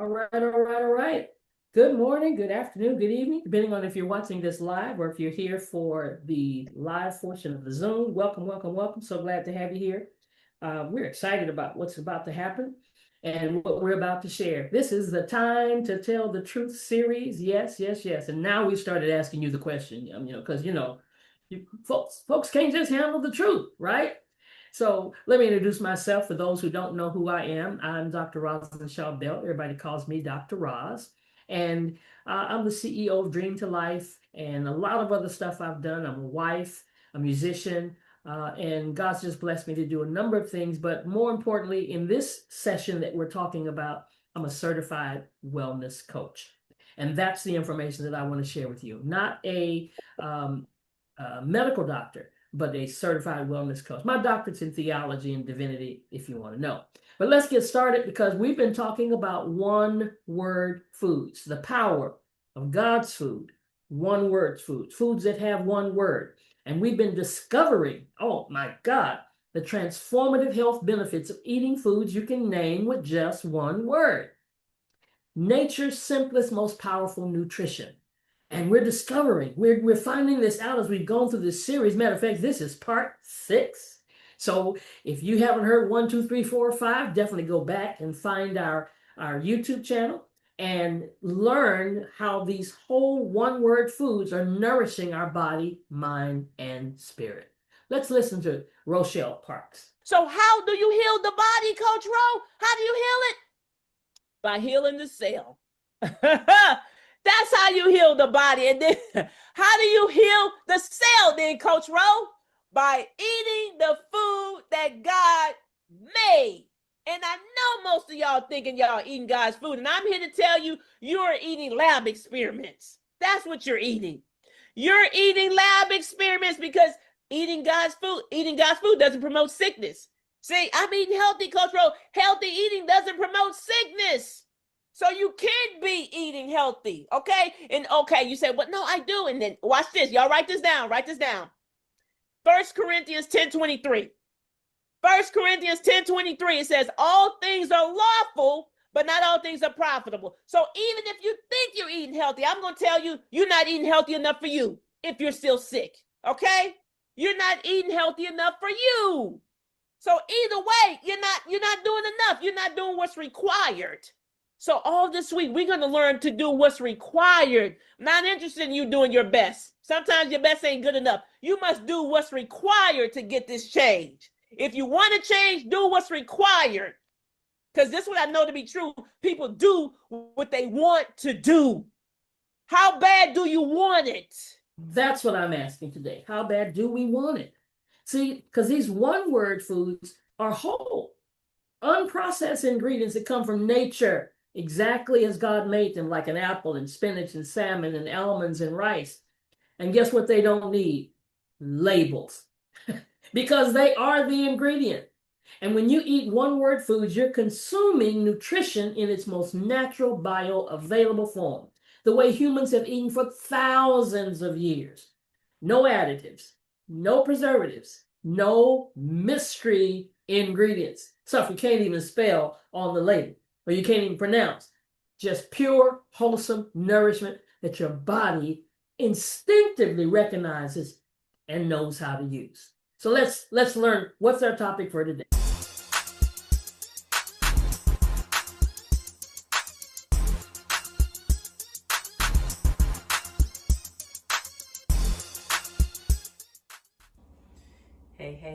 All right, all right, all right. Good morning, good afternoon, good evening, depending on if you're watching this live or if you're here for the live portion of the Zoom. Welcome, welcome, welcome. So glad to have you here. We're excited about what's about to happen and what we're about to share. This is the Time to Tell the Truth series. Yes, yes, yes. And now we started asking you the question, because folks can't just handle the truth, right? So let me introduce myself for those who don't know who I am. I'm Dr. Shaw Bell. Everybody calls me Dr. Roz. And I'm the CEO of Dream to Life and a lot of other stuff I've done. I'm a wife, a musician, and God's just blessed me to do a number of things. But more importantly, in this session that we're talking about, I'm a certified wellness coach. And that's the information that I want to share with you. Not a medical doctor, but a certified wellness coach. My doctorate's in theology and divinity, if you want to know. But let's get started because we've been talking about one word foods, the power of God's food, one word foods, foods that have one word. And we've been discovering, oh my God, the transformative health benefits of eating foods you can name with just one word. Nature's simplest, most powerful nutrition. And we're discovering, we're finding this out as we've gone through this series. Matter of fact, this is part 6. So if you haven't heard 1, 2, 3, 4, 5, definitely go back and find our YouTube channel and learn how these whole one-word foods are nourishing our body, mind, and spirit. Let's listen to Rochelle Parks. So how do you heal the body, Coach Ro? How do you heal it? By healing the cell. That's how you heal the body. And then how do you heal the cell then, Coach Ro? By eating the food that God made. And I know most of y'all thinking y'all eating God's food. And I'm here to tell you, you're eating lab experiments. That's what you're eating. You're eating lab experiments because eating God's food doesn't promote sickness. See, I'm eating healthy, Coach Ro. Healthy eating doesn't promote sickness. So you can be eating healthy, okay? And okay, you say, well, no, I do. And then watch this. Y'all write this down. Write this down. 1 Corinthians 10:23. 1 Corinthians 10:23, it says, all things are lawful, but not all things are profitable. So even if you think you're eating healthy, I'm going to tell you, you're not eating healthy enough for you if you're still sick, okay? You're not eating healthy enough for you. So either way, you're not doing enough. You're not doing what's required. So all this week, we're going to learn to do what's required. I'm not interested in you doing your best. Sometimes your best ain't good enough. You must do what's required to get this change. If you want to change, do what's required. Because this is what I know to be true. People do what they want to do. How bad do you want it? That's what I'm asking today. How bad do we want it? See, because these one-word foods are whole, unprocessed ingredients that come from nature, exactly as God made them, like an apple and spinach and salmon and almonds and rice. And guess what they don't need? Labels. Because they are the ingredient. And when you eat one-word foods, you're consuming nutrition in its most natural, bioavailable form, the way humans have eaten for thousands of years. No additives, no preservatives, no mystery ingredients. Stuff you can't even spell on the label, or you can't even pronounce. Just pure, wholesome nourishment that your body instinctively recognizes and knows how to use. So let's learn what's our topic for today.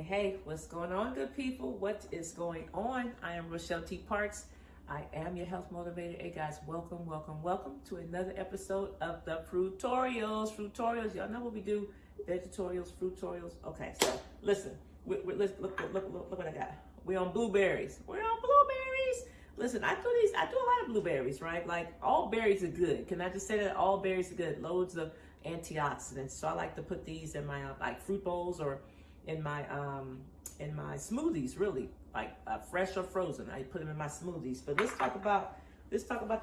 Hey, what's going on, good people? What is going on? I am Rochelle T. Parks. I am your health motivator. Hey guys, welcome to another episode of the Fruitorials. Y'all know what we do. Vegetorials, fruitorials. Okay, so listen, look what I got. We're on blueberries. Listen, I do a lot of blueberries, right? Like all berries are good. Can I just say that all berries are good? Loads of antioxidants. So I like to put these in my like fruit bowls or in my smoothies, really, like fresh or frozen. I put them in my smoothies. But let's talk about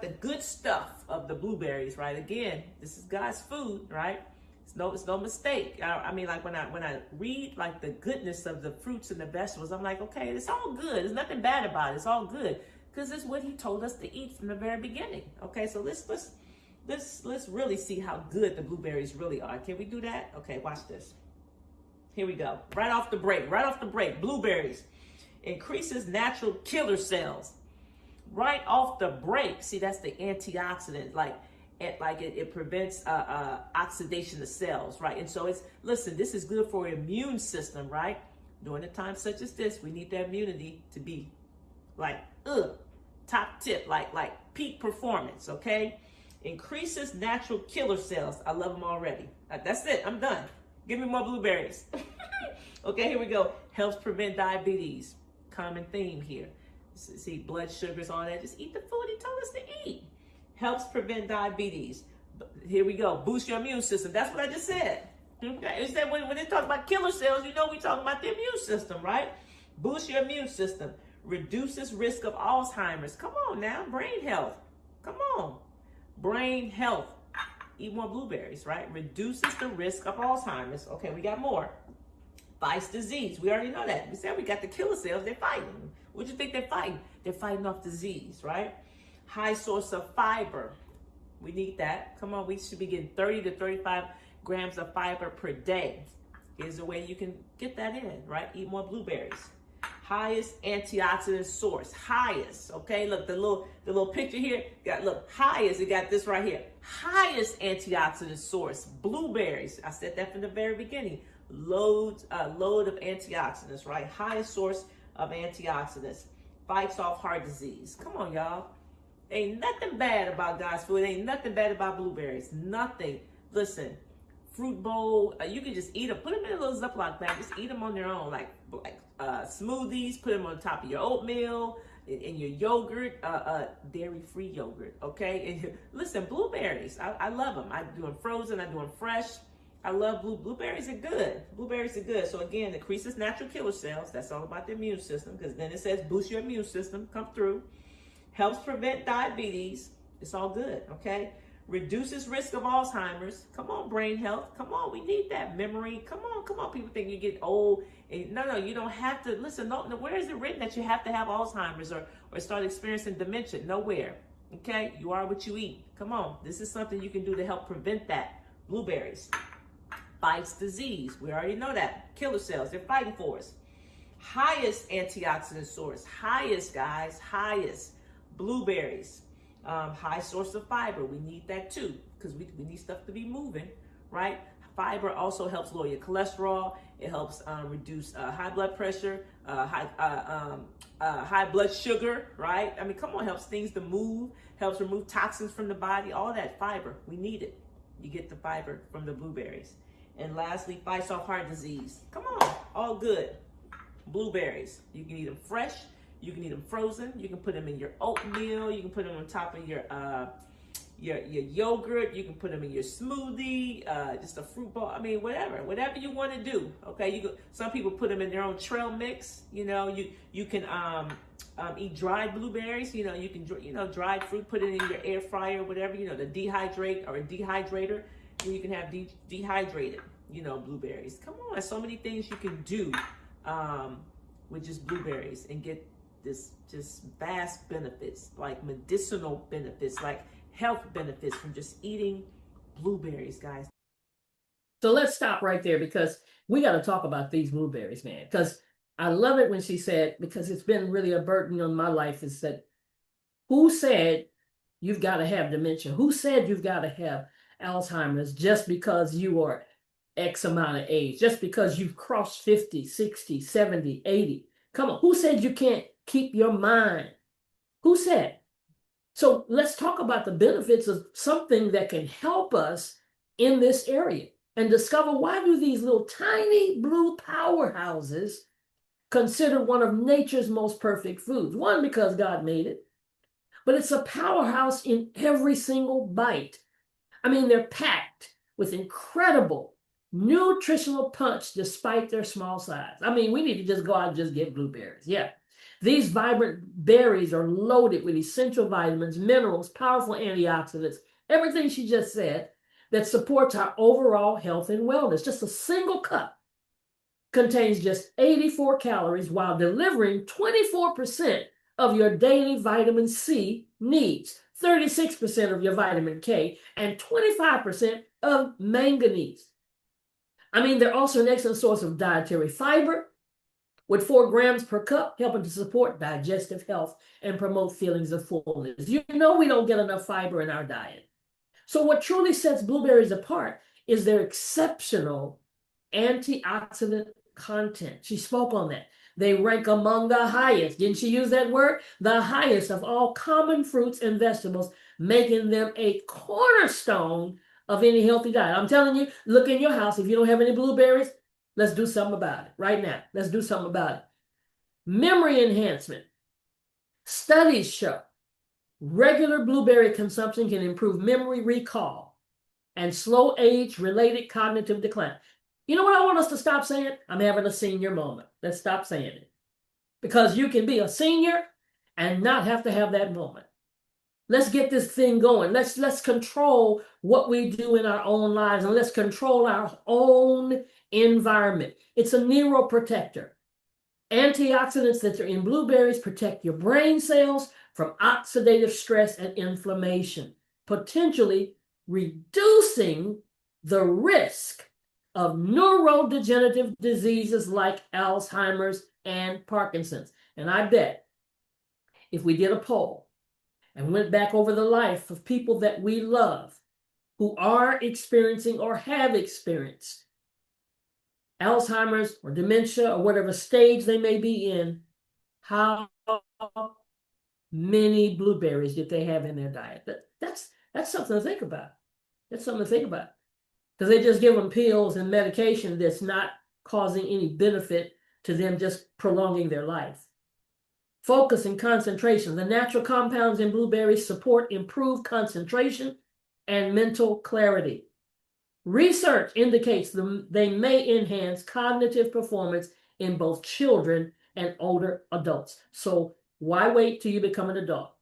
the good stuff of the blueberries, right? Again, this is God's food, right? It's no mistake. I mean, like when I read like the goodness of the fruits and the vegetables, I'm like, okay, it's all good. There's nothing bad about it. It's all good. because it's what he told us to eat from the very beginning. Okay, so let's really see how good the blueberries really are. Can we do that? Okay, watch this. Here we go. Right off the break, blueberries increases natural killer cells. Right off the break. See, that's the antioxidant. It prevents oxidation of cells, right? And so listen, this is good for your immune system, right? During a time such as this, we need that immunity to be top tip, like peak performance, okay? Increases natural killer cells. I love them already. That's it. I'm done. Give me more blueberries. Okay, here we go. Helps prevent diabetes. Common theme here. See, blood sugars, all that. Just eat the food he told us to eat. Helps prevent diabetes. Here we go. Boost your immune system. That's what I just said. Okay, is that when they talk about killer cells, you know we're talking about the immune system, right? Boost your immune system. Reduces risk of Alzheimer's. Come on now, brain health. Come on. Brain health. Eat more blueberries, right? Reduces the risk of Alzheimer's. Okay, we got more. Fights disease. We already know that. We said we got the killer cells. They're fighting. What do you think they're fighting? They're fighting off disease, right? High source of fiber. We need that. Come on, we should be getting 30 to 35 grams of fiber per day. Here's a way you can get that in, right? Eat more blueberries. Highest antioxidant source. Highest, okay? Look, the little picture here. Look, highest. It got this right here. Highest antioxidant source. Blueberries. I said that from the very beginning. Load of antioxidants, right? Highest source of antioxidants. Fights off heart disease. Come on, y'all. Ain't nothing bad about God's food. Ain't nothing bad about blueberries. Nothing. Listen, fruit bowl. You can just eat them. Put them in a little Ziploc bag. Just eat them on their own, like smoothies. Put them on top of your oatmeal and your yogurt, dairy-free yogurt. Okay. And listen, blueberries. I love them. I do them frozen. I do them fresh. I love blueberries are good. Blueberries are good. So again, increases natural killer cells. That's all about the immune system, because then it says boost your immune system. Come through. Helps prevent diabetes. It's all good, okay? Reduces risk of Alzheimer's. Come on, brain health. Come on, we need that memory. Come on. People think you get old. And no, you don't have to. Listen, no, where is it written that you have to have Alzheimer's or start experiencing dementia? Nowhere, okay? You are what you eat. Come on, this is something you can do to help prevent that. Blueberries. Fights disease. We already know that. Killer cells, they're fighting for us. Highest antioxidant source. Highest, guys. Highest. Blueberries. High source of fiber. We need that too, because we need stuff to be moving, right? Fiber also helps lower your cholesterol. It helps reduce high blood pressure, high blood sugar, right? I mean, come on, helps things to move, helps remove toxins from the body. All that fiber, we need it. You get the fiber from the blueberries. And lastly, fights off heart disease. Come on, all good. Blueberries. You can eat them fresh. You can eat them frozen. You can put them in your oatmeal. You can put them on top of your yogurt. You can put them in your smoothie. Just a fruit bowl. I mean, whatever you want to do. Okay, some people put them in their own trail mix. You know, you can eat dried blueberries. You know, you can dried fruit. Put it in your air fryer, whatever. You know, the dehydrate or a dehydrator. You can have dehydrated, blueberries. Come on, there's so many things you can do with just blueberries and get this just vast benefits, like medicinal benefits, like health benefits from just eating blueberries, guys. So let's stop right there, because we got to talk about these blueberries, man. Because I love it when she said, because it's been really a burden on my life, is that who said you've got to have dementia? Who said you've got to have Alzheimer's just because you are X amount of age, just because you've crossed 50, 60, 70, 80? Come on, who said you can't keep your mind? Who said? So let's talk about the benefits of something that can help us in this area and discover, why do these little tiny blue powerhouses considered one of nature's most perfect foods? One, because God made it, but it's a powerhouse in every single bite. I mean, they're packed with incredible nutritional punch despite their small size. I mean, we need to just go out and just get blueberries. Yeah. These vibrant berries are loaded with essential vitamins, minerals, powerful antioxidants, everything she just said that supports our overall health and wellness. Just a single cup contains just 84 calories while delivering 24% of your daily vitamin C needs, 36% of your vitamin K, and 25% of manganese. I mean, they're also an excellent source of dietary fiber, with 4 grams per cup, helping to support digestive health and promote feelings of fullness. You know, we don't get enough fiber in our diet. So what truly sets blueberries apart is their exceptional antioxidant content. She spoke on that. They rank among the highest. Didn't she use that word? The highest of all common fruits and vegetables, making them a cornerstone of any healthy diet. I'm telling you, look in your house. If you don't have any blueberries, let's do something about it right now. Let's do something about it. Memory enhancement. Studies show regular blueberry consumption can improve memory recall and slow age-related cognitive decline. You know what I want us to stop saying? I'm having a senior moment. Let's stop saying it. Because you can be a senior and not have to have that moment. Let's get this thing going. Let's control what we do in our own lives, and let's control our own environment. It's a neuroprotector. Antioxidants that are in blueberries protect your brain cells from oxidative stress and inflammation, potentially reducing the risk of neurodegenerative diseases like Alzheimer's and Parkinson's. And I bet if we did a poll and went back over the life of people that we love who are experiencing or have experienced Alzheimer's or dementia or whatever stage they may be in, how many blueberries did they have in their diet? That's something to think about. That's something to think about. Because they just give them pills and medication that's not causing any benefit to them, just prolonging their life. Focus and concentration. The natural compounds in blueberries support improved concentration and mental clarity. Research indicates they may enhance cognitive performance in both children and older adults. So why wait till you become an adult?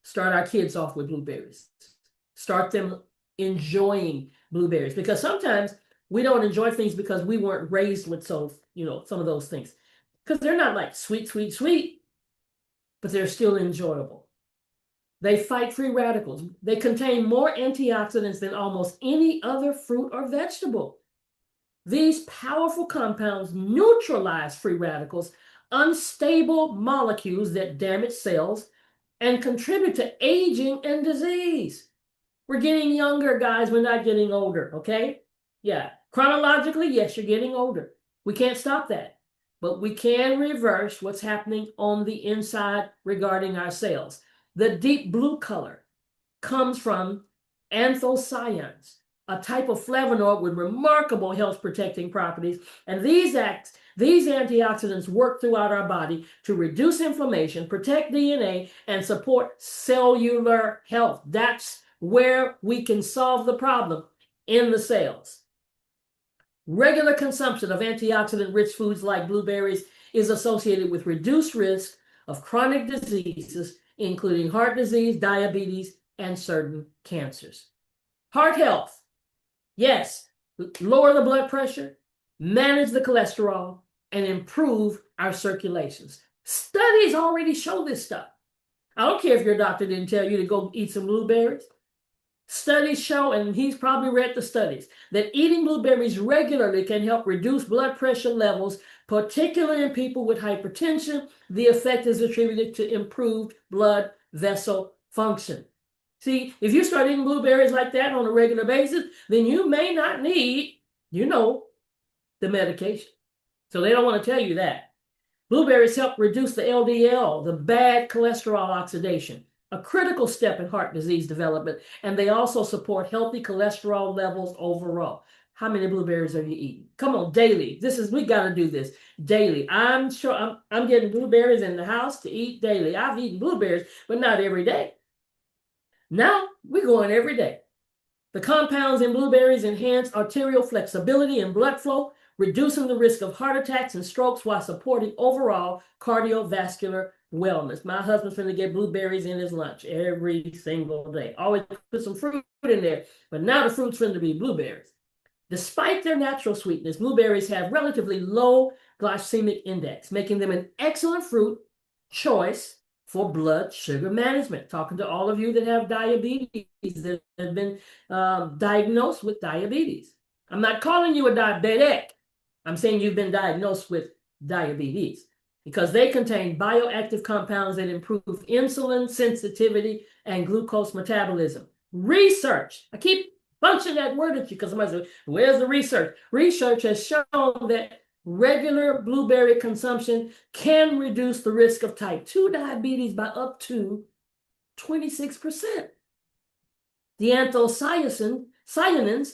Start our kids off with blueberries. Start them enjoying blueberries, because sometimes we don't enjoy things because we weren't raised with some of those things, because they're not like sweet, sweet, sweet, but they're still enjoyable. They fight free radicals. They contain more antioxidants than almost any other fruit or vegetable. These powerful compounds neutralize free radicals, unstable molecules that damage cells, and contribute to aging and disease. We're getting younger, guys. We're not getting older, okay? Yeah. Chronologically, yes, you're getting older. We can't stop that. But we can reverse what's happening on the inside regarding our cells. The deep blue color comes from anthocyanins, a type of flavonoid with remarkable health-protecting properties. And these antioxidants work throughout our body to reduce inflammation, protect DNA, and support cellular health. That's where we can solve the problem, in the cells. Regular consumption of antioxidant-rich foods like blueberries is associated with reduced risk of chronic diseases, including heart disease, diabetes, and certain cancers. Heart health. Yes, lower the blood pressure, manage the cholesterol, and improve our circulations. Studies already show this stuff. I don't care if your doctor didn't tell you to go eat some blueberries. Studies show, and he's probably read the studies, that eating blueberries regularly can help reduce blood pressure levels, particularly in people with hypertension. The effect is attributed to improved blood vessel function. See, if you start eating blueberries like that on a regular basis, then you may not need, the medication. So they don't want to tell you that. Blueberries help reduce the LDL, the bad cholesterol oxidation, a critical step in heart disease development, and they also support healthy cholesterol levels overall. How many blueberries are you eating? Come on, daily. We got to do this daily. I'm sure I'm getting blueberries in the house to eat daily. I've eaten blueberries, but not every day. Now we're going every day. The compounds in blueberries enhance arterial flexibility and blood flow, reducing the risk of heart attacks and strokes while supporting overall cardiovascular wellness. My husband's going to get blueberries in his lunch every single day. Always put some fruit in there, but now the fruit's going to be blueberries. Despite their natural sweetness, blueberries have relatively low glycemic index, making them an excellent fruit choice for blood sugar management. Talking to all of you that have diabetes, that have been diagnosed with diabetes. I'm not calling you a diabetic. I'm saying you've been diagnosed with diabetes because they contain bioactive compounds that improve insulin sensitivity and glucose metabolism. Research. I keep bunching that word at you because somebody says, where's the research? Research has shown that regular blueberry consumption can reduce the risk of type 2 diabetes by up to 26%. The anthocyanins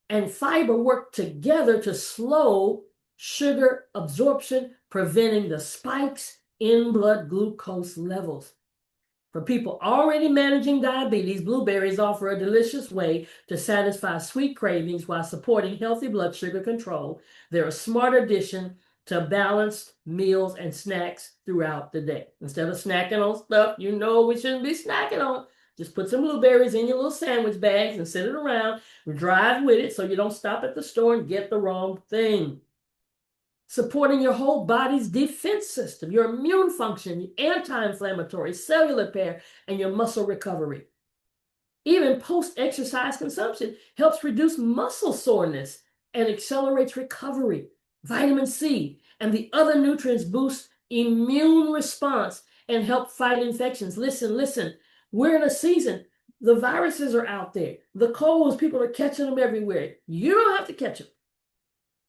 and fiber work together to slow sugar absorption, preventing the spikes in blood glucose levels. For people already managing diabetes, blueberries offer a delicious way to satisfy sweet cravings while supporting healthy blood sugar control. They're a smart addition to balanced meals and snacks throughout the day. Instead of snacking on stuff you know we shouldn't be snacking on, just put some blueberries in your little sandwich bags and sit it around. Drive with it so you don't stop at the store and get the wrong thing. Supporting your whole body's defense system, your immune function, anti-inflammatory, cellular repair, and your muscle recovery. Even post-exercise consumption helps reduce muscle soreness and accelerates recovery. Vitamin C and the other nutrients boost immune response and help fight infections. Listen, we're in a season. The viruses are out there. The colds, people are catching them everywhere. You don't have to catch them.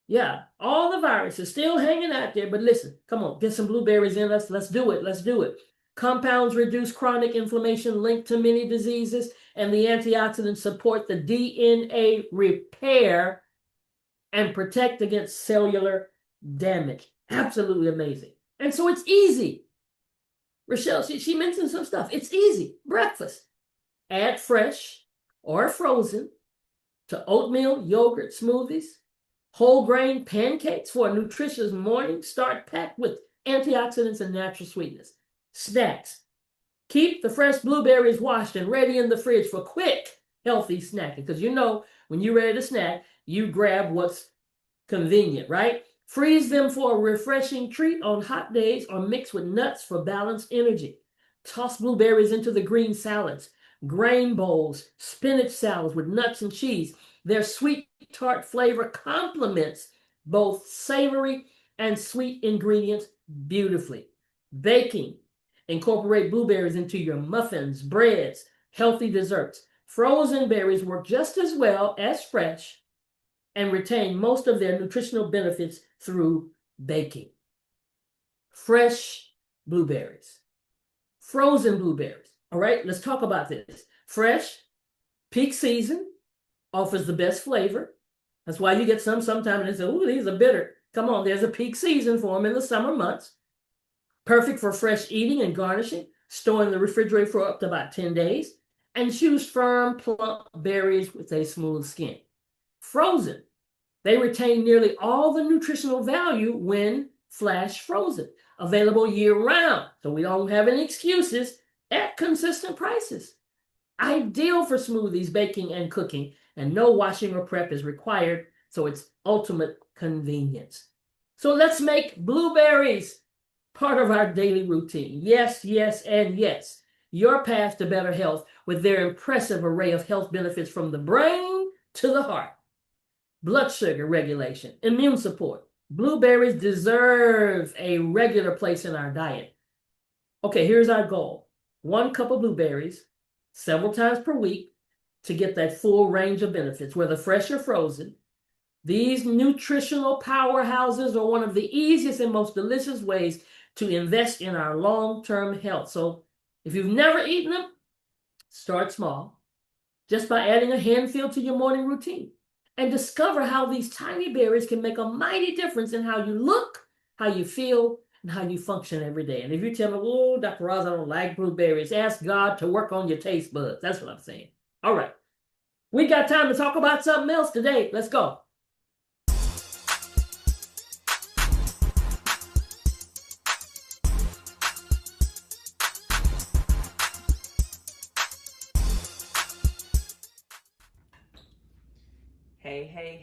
Yeah, all the viruses still hanging out there, but listen, come on, get some blueberries in us. Let's do it. Compounds reduce chronic inflammation linked to many diseases, and the antioxidants support the DNA repair and protect against cellular damage. Absolutely amazing. And so it's easy. Rochelle, she mentioned some stuff. It's easy. Breakfast. Add fresh or frozen to oatmeal, yogurt, smoothies. Whole grain pancakes for a nutritious morning start packed with antioxidants and natural sweetness. Snacks. Keep the fresh blueberries washed and ready in the fridge for quick, healthy snacking. Because you know, when you're ready to snack, you grab what's convenient, right? Freeze them for a refreshing treat on hot days or mix with nuts for balanced energy. Toss blueberries into the green salads, grain bowls, spinach salads with nuts and cheese. Their sweet tart flavor complements both savory and sweet ingredients beautifully. Baking. Incorporate blueberries into your muffins, breads, healthy desserts. Frozen berries work just as well as fresh and retain most of their nutritional benefits through baking. Fresh blueberries. Frozen blueberries. All right, let's talk about this. Fresh, peak season, offers the best flavor. That's why you get some sometimes and they say, oh, these are bitter. Come on, there's a peak season for them in the summer months. Perfect for fresh eating and garnishing. Store in the refrigerator for up to about 10 days. And choose firm, plump berries with a smooth skin. Frozen. They retain nearly all the nutritional value when flash frozen. Available year-round, so we don't have any excuses, at consistent prices. Ideal for smoothies, baking, and cooking, and no washing or prep is required, so it's ultimate convenience. So let's make blueberries part of our daily routine. Yes, and yes. Your path to better health with their impressive array of health benefits from the brain to the heart. Blood sugar regulation, immune support. Blueberries deserve a regular place in our diet. Okay, here's our goal. 1 cup of blueberries several times per week to get that full range of benefits, whether fresh or frozen. These nutritional powerhouses are one of the easiest and most delicious ways to invest in our long-term health. So if you've never eaten them, start small, just by adding a handful to your morning routine. And discover how these tiny berries can make a mighty difference in how you look, how you feel, and how you function every day. And if you tell me, oh, Dr. Roz, I don't like blueberries, ask God to work on your taste buds. That's what I'm saying. All right. We got time to talk about something else today. Let's go.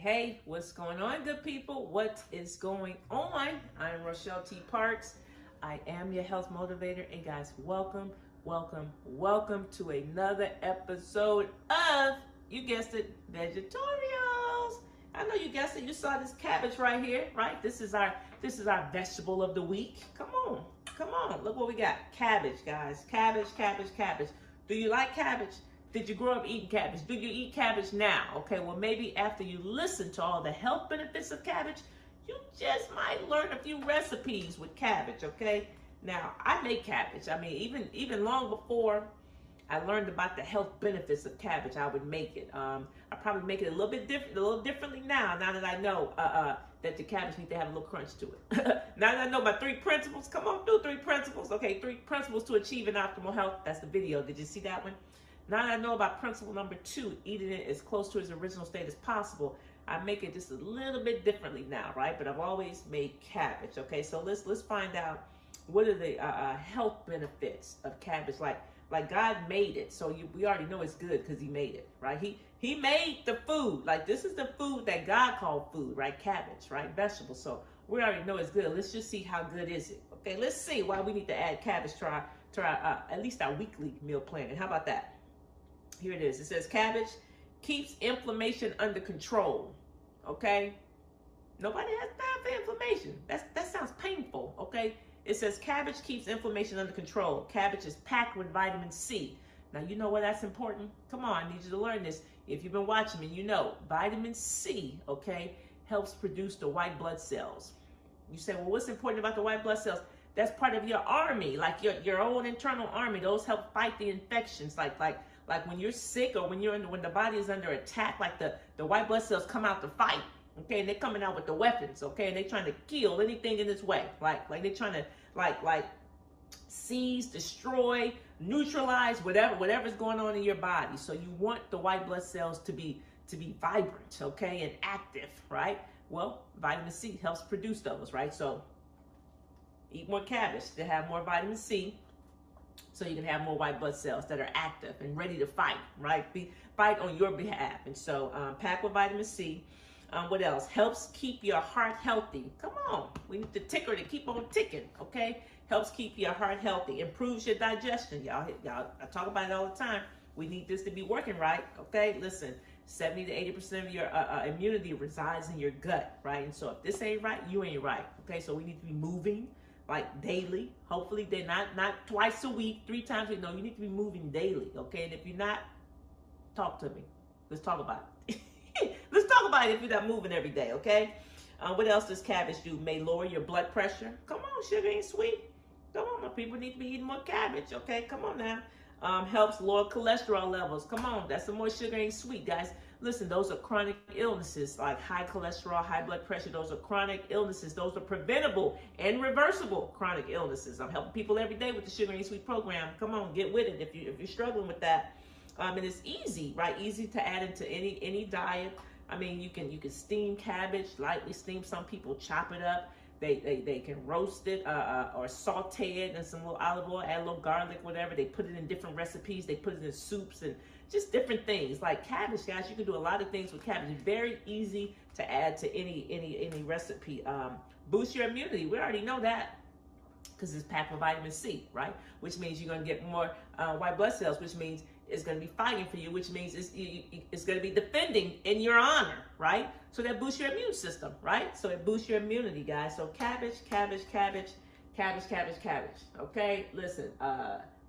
Hey, what's going on, good people? What is going on? I'm Rochelle T. Parks. I am your health motivator. And guys, welcome, welcome, welcome to another episode of, you guessed it, Vegetorials. I know you guessed it. You saw this cabbage right here, right? This is our vegetable of the week. Come on, come on. Look what we got. Cabbage, guys. Cabbage, cabbage, cabbage. Do you like cabbage? Did you grow up eating cabbage? Do you eat cabbage now? Okay, well, maybe after you listen to all the health benefits of cabbage, you just might learn a few recipes with cabbage, okay? Now, I make cabbage. I mean, even long before I learned about the health benefits of cabbage, I would make it. I probably make it a little differently now that I know that the cabbage needs to have a little crunch to it. Now that I know my 3 principles, come on, do 3 principles. Okay, 3 principles to achieving optimal health. That's the video. Did you see that one? Now that I know about principle number 2, eating it as close to its original state as possible, I make it just a little bit differently now, right? But I've always made cabbage, okay? So let's find out what are the health benefits of cabbage. Like God made it, so we already know it's good because He made it, right? He made the food. Like, this is the food that God called food, right? Cabbage, right? Vegetables. So we already know it's good. Let's just see how good is it. Okay, let's see why we need to add cabbage to our at least our weekly meal plan. And how about that? Here it is. It says cabbage keeps inflammation under control. Okay? Nobody has time for inflammation. That sounds painful. Okay? It says cabbage keeps inflammation under control. Cabbage is packed with vitamin C. Now, you know why that's important? Come on, I need you to learn this. If you've been watching me, you know vitamin C, okay, helps produce the white blood cells. You say, well, what's important about the white blood cells? That's part of your army, like your own internal army. Those help fight the infections, like when you're sick or when the body is under attack, like the white blood cells come out to fight, okay, and they're coming out with the weapons, okay, and they're trying to kill anything in its way, like they're trying to like seize, destroy, neutralize whatever's going on in your body. So you want the white blood cells to be vibrant, okay, and active, right? Well, vitamin C helps produce those, right? So eat more cabbage to have more vitamin C, so you can have more white blood cells that are active and ready to fight, right? Fight on your behalf. And so packed with vitamin C. What else? Helps keep your heart healthy. Come on. We need the ticker to keep on ticking, okay? Helps keep your heart healthy. Improves your digestion. Y'all, I talk about it all the time. We need this to be working right, okay? Listen, 70 to 80% of your immunity resides in your gut, right? And so if this ain't right, you ain't right, okay? So we need to be moving, like daily. Hopefully they're not twice a week, 3 times a week. No, you need to be moving daily, okay? And if you're not, talk to me. Let's talk about it. Let's talk about it if you're not moving every day, okay? What else does cabbage do? May lower your blood pressure. Come on, sugar ain't sweet. Come on, my people need to be eating more cabbage, okay? Come on now. Helps lower cholesterol levels. Come on, that's some more sugar ain't sweet, guys. Listen, those are chronic illnesses like high cholesterol, high blood pressure. Those are chronic illnesses. Those are preventable and reversible chronic illnesses. I'm helping people every day with the Sugar Ain't Sweet program. Come on, get with it if you're struggling with that. And it's easy, right? Easy to add into any diet. I mean, you can steam cabbage, lightly steam. Some people chop it up. They can roast it or saute it in some little olive oil, add a little garlic, whatever. They put it in different recipes. They put it in soups and just different things. Like cabbage, guys, you can do a lot of things with cabbage. It's very easy to add to any recipe. Boost your immunity. We already know that because it's packed with vitamin C, right? Which means you're going to get more white blood cells, which means it's going to be fighting for you, which means it's going to be defending in your honor, right? So that boosts your immune system, right? So it boosts your immunity, guys. So cabbage, cabbage, cabbage, cabbage, cabbage, cabbage. Okay, listen,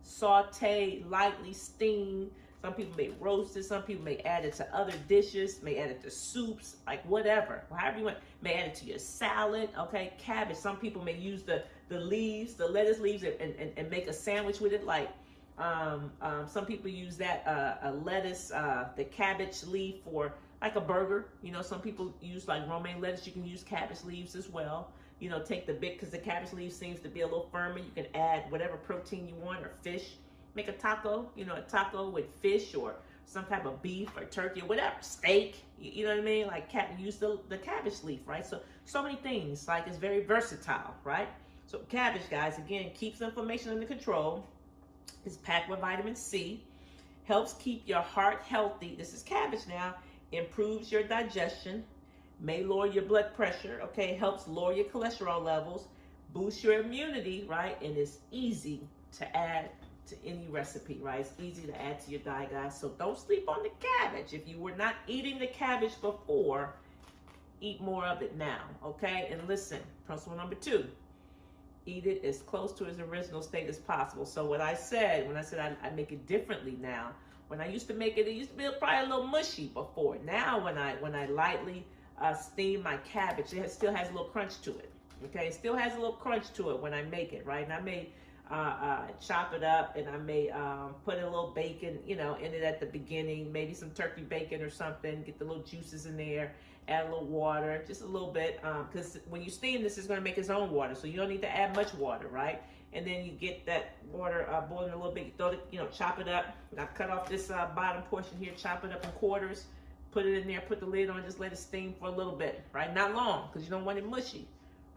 saute, lightly steam. Some people may roast it. Some people may add it to other dishes, may add it to soups, like whatever. However you want, may add it to your salad, okay? Cabbage, some people may use the leaves, the lettuce leaves, and make a sandwich with it, like some people use that a lettuce, the cabbage leaf for like a burger. You know, some people use like romaine lettuce. You can use cabbage leaves as well. You know, take the bit, because the cabbage leaf seems to be a little firmer. You can add whatever protein you want, or fish. Make a taco, you know, a taco with fish or some type of beef or turkey or whatever, steak, you know what I mean? Like use the cabbage leaf, right? So many things, like it's very versatile, right? So cabbage, guys, again, keeps inflammation under control. It's packed with vitamin C, helps keep your heart healthy. This is cabbage now. Improves your digestion, may lower your blood pressure, okay? Helps lower your cholesterol levels, boosts your immunity, right? And it's easy to add to any recipe, right? It's easy to add to your diet, guys. So don't sleep on the cabbage. If you were not eating the cabbage before, eat more of it now, okay? And listen, principle number 2, eat it as close to its original state as possible. So what I said, when I said I make it differently now, when I used to make it, it used to be probably a little mushy before. Now when I lightly steam my cabbage, it still has a little crunch to it. Okay, it still has a little crunch to it when I make it, right? And I may chop it up, and I may put a little bacon, in it at the beginning, maybe some turkey bacon or something, get the little juices in there, add a little water, just a little bit, because when you steam this, it's going to make its own water, so you don't need to add much water, right? And then you get that water boiling a little bit, you throw it, chop it up. I cut off this bottom portion here, chop it up in quarters, put it in there, put the lid on, just let it steam for a little bit, right? Not long, because you don't want it mushy,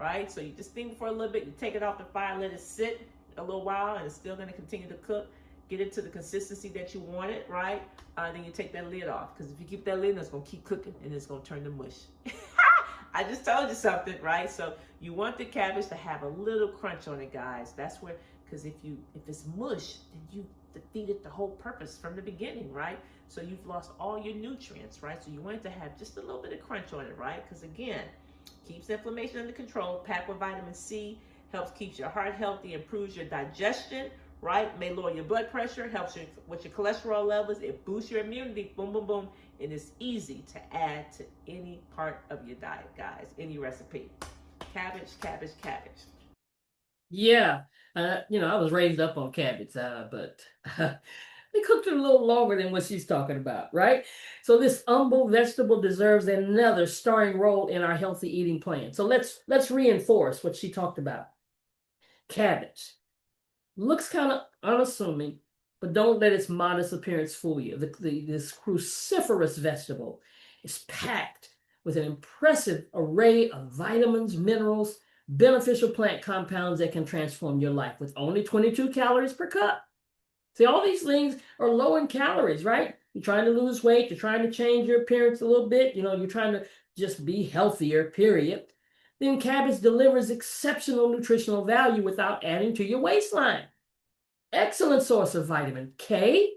right? So you just steam for a little bit, you take it off the fire, let it sit a little while, and it's still going to continue to cook, get it to the consistency that you want it, right? Then you take that lid off, because if you keep that lid on, it's going to keep cooking, and it's going to turn to mush. I just told you something, right? So you want the cabbage to have a little crunch on it, guys. That's where, because if it's mush, then you defeated the whole purpose from the beginning, right? So you've lost all your nutrients, right? So you want it to have just a little bit of crunch on it, right? Because again, keeps inflammation under control, packed with vitamin C, helps keeps your heart healthy, improves your digestion, right? May lower your blood pressure, helps you with your cholesterol levels, it boosts your immunity, boom, boom, boom. And it's easy to add to any part of your diet, guys, any recipe. Cabbage, cabbage, cabbage. Yeah, I was raised up on cabbage, but they cooked it a little longer than what she's talking about, right? So this humble vegetable deserves another starring role in our healthy eating plan. So let's reinforce what she talked about. Cabbage looks kind of unassuming, but don't let its modest appearance fool you. This cruciferous vegetable is packed with an impressive array of vitamins, minerals, beneficial plant compounds that can transform your life with only 22 calories per cup. See, all these things are low in calories, right? You're trying to lose weight, you're trying to change your appearance a little bit, you're trying to just be healthier, period. Then cabbage delivers exceptional nutritional value without adding to your waistline. Excellent source of vitamin K.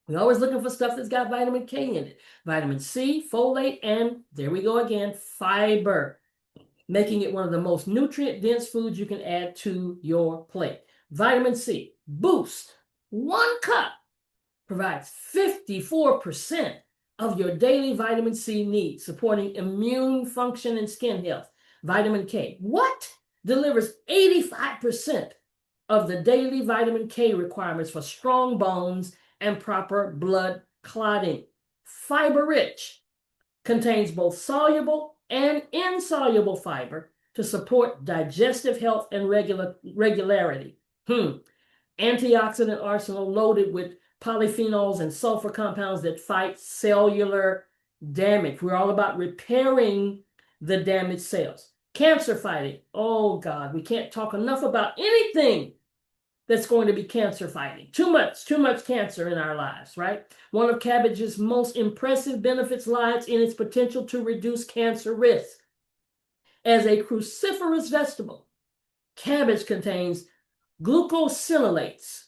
We're always looking for stuff that's got vitamin K in it. Vitamin C, folate, and there we go again, fiber, making it one of the most nutrient-dense foods you can add to your plate. Vitamin C, boost. 1 cup provides 54% of your daily vitamin C needs, supporting immune function and skin health. Vitamin K, what? Delivers 85% of the daily vitamin K requirements for strong bones and proper blood clotting. Fiber rich, contains both soluble and insoluble fiber to support digestive health and regularity. Antioxidant arsenal loaded with polyphenols and sulfur compounds that fight cellular damage. We're all about repairing the damaged cells. Cancer fighting. Oh God, we can't talk enough about anything that's going to be cancer fighting. Too much cancer in our lives, right? One of cabbage's most impressive benefits lies in its potential to reduce cancer risk. As a cruciferous vegetable, cabbage contains glucosinolates,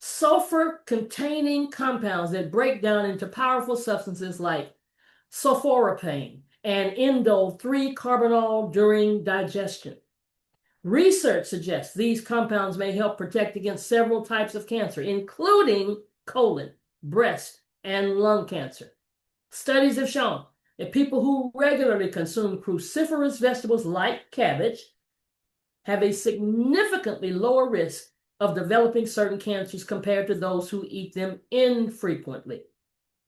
sulfur-containing compounds that break down into powerful substances like sulforaphane and indole 3-carbinol during digestion. Research suggests these compounds may help protect against several types of cancer, including colon, breast, and lung cancer. Studies have shown that people who regularly consume cruciferous vegetables like cabbage have a significantly lower risk of developing certain cancers compared to those who eat them infrequently.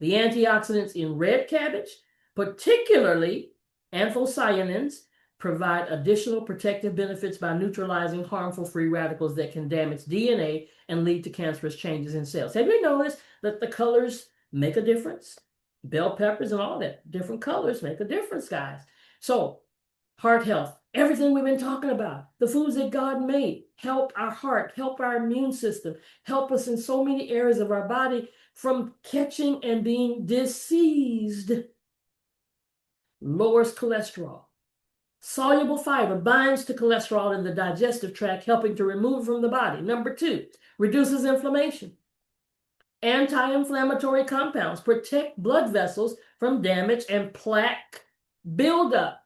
The antioxidants in red cabbage, particularly anthocyanins, provide additional protective benefits by neutralizing harmful free radicals that can damage DNA and lead to cancerous changes in cells. Have you noticed that the colors make a difference? Bell peppers and all that, different colors make a difference, guys. So, heart health, everything we've been talking about, the foods that God made, help our heart, help our immune system, help us in so many areas of our body from catching and being diseased. Lowers cholesterol, Soluble fiber binds to cholesterol in the digestive tract, helping to remove it from the body. Number 2, reduces inflammation. Anti-inflammatory compounds protect blood vessels from damage and plaque buildup.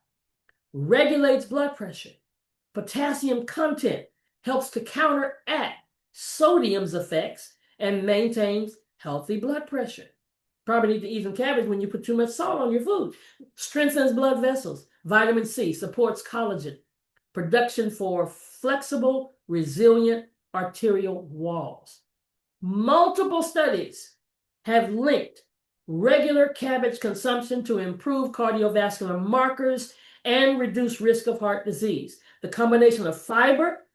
Regulates blood pressure. Potassium content helps to counteract sodium's effects and maintains healthy blood pressure. Probably need to eat some cabbage when you put too much salt on your food. Strengthens blood vessels. Vitamin C supports collagen production for flexible, resilient arterial walls. Multiple studies have linked regular cabbage consumption to improve cardiovascular markers and reduce risk of heart disease. The combination of fiber,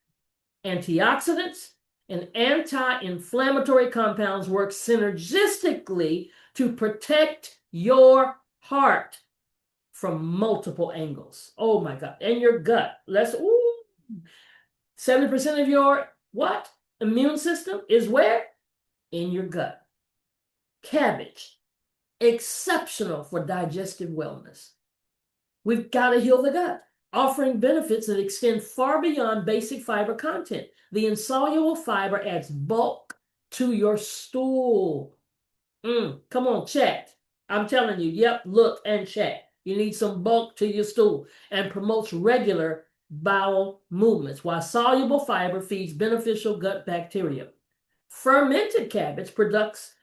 antioxidants, and anti-inflammatory compounds work synergistically to protect your heart from multiple angles. Oh my God. And your gut. 70% of your what? Immune system is where? In your gut. Cabbage. Exceptional for digestive wellness. We've got to heal the gut, offering benefits that extend far beyond basic fiber content. The insoluble fiber adds bulk to your stool. Come on, check. I'm telling you, yep, look and check. You need some bulk to your stool and promotes regular bowel movements, while soluble fiber feeds beneficial gut bacteria. Fermented cabbage products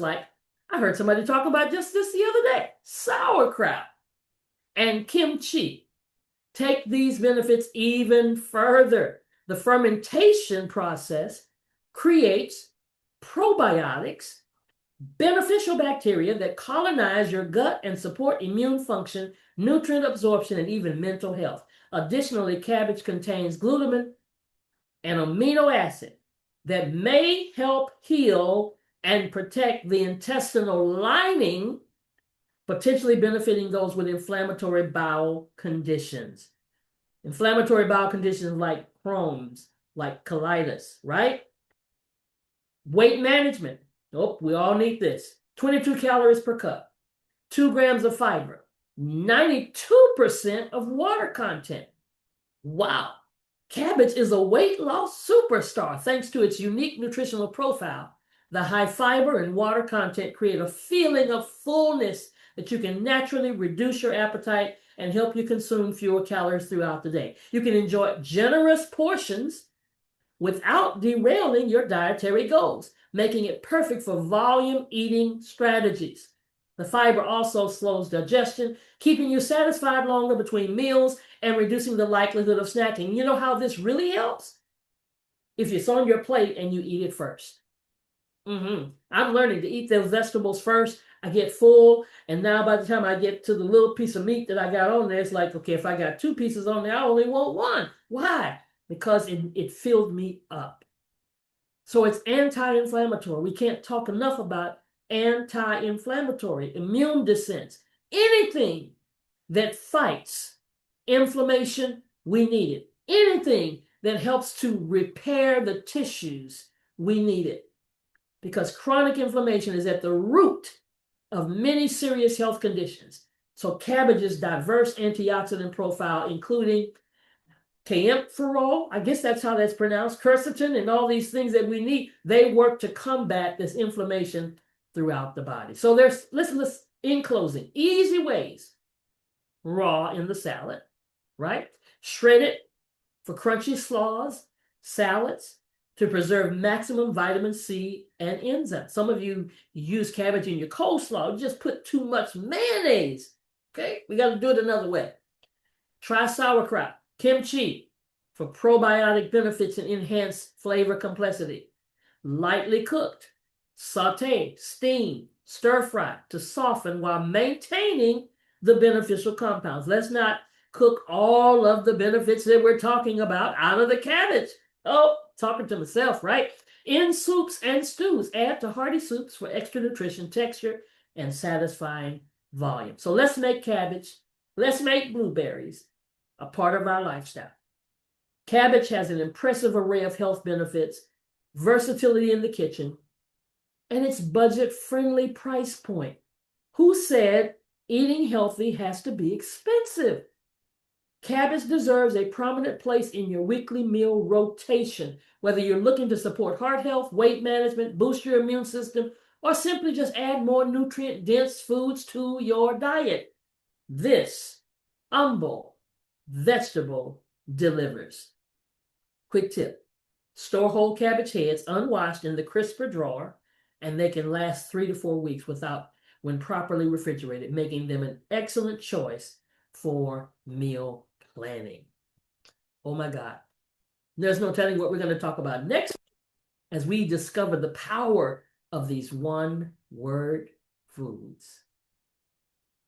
like, I heard somebody talk about just this the other day, sauerkraut and kimchi. Take these benefits even further. The fermentation process creates probiotics, beneficial bacteria that colonize your gut and support immune function, nutrient absorption, and even mental health. Additionally, cabbage contains glutamine, an amino acid that may help heal and protect the intestinal lining, potentially benefiting those with inflammatory bowel conditions. Inflammatory bowel conditions like Crohn's, like colitis, right? Weight management. Oh, we all need this. 22 calories per cup, 2 grams of fiber, 92% of water content. Wow. Cabbage is a weight loss superstar thanks to its unique nutritional profile. The high fiber and water content create a feeling of fullness that you can naturally reduce your appetite and help you consume fewer calories throughout the day. You can enjoy generous portions without derailing your dietary goals, making it perfect for volume eating strategies. The fiber also slows digestion, keeping you satisfied longer between meals and reducing the likelihood of snacking. You know how this really helps? If it's on your plate and you eat it first. I'm learning to eat those vegetables first. I get full, and now by the time I get to the little piece of meat that I got on there, it's like, okay, if I got 2 pieces on there, I only want 1. Why? Because it filled me up. So it's anti-inflammatory. We can't talk enough about anti-inflammatory, immune defense, anything that fights inflammation, we need it. Anything that helps to repair the tissues, we need it. Because chronic inflammation is at the root of many serious health conditions. So cabbage's diverse antioxidant profile, including camphorol, I guess that's how that's pronounced, quercetin, and all these things that we need, they work to combat this inflammation throughout the body. So let's in closing, easy ways. Raw in the salad, right? Shredded for crunchy slaws, salads, to preserve maximum vitamin C and enzymes. Some of you use cabbage in your coleslaw, just put too much mayonnaise. Okay, we got to do it another way. Try sauerkraut, kimchi for probiotic benefits and enhanced flavor complexity. Lightly cooked, saute, steam, stir fry to soften while maintaining the beneficial compounds. Let's not cook all of the benefits that we're talking about out of the cabbage. Oh, talking to myself, right? In soups and stews, add to hearty soups for extra nutrition, texture, and satisfying volume. So let's make cabbage, let's make blueberries a part of our lifestyle. Cabbage has an impressive array of health benefits, versatility in the kitchen, and its budget-friendly price point. Who said eating healthy has to be expensive? Cabbage deserves a prominent place in your weekly meal rotation, whether you're looking to support heart health, weight management, boost your immune system, or simply just add more nutrient-dense foods to your diet. This humble vegetable delivers. Quick tip: store whole cabbage heads unwashed in the crisper drawer, and they can last 3 to 4 weeks when properly refrigerated, making them an excellent choice for meal planning. Oh my God. There's no telling what we're going to talk about next as we discover the power of these one-word foods.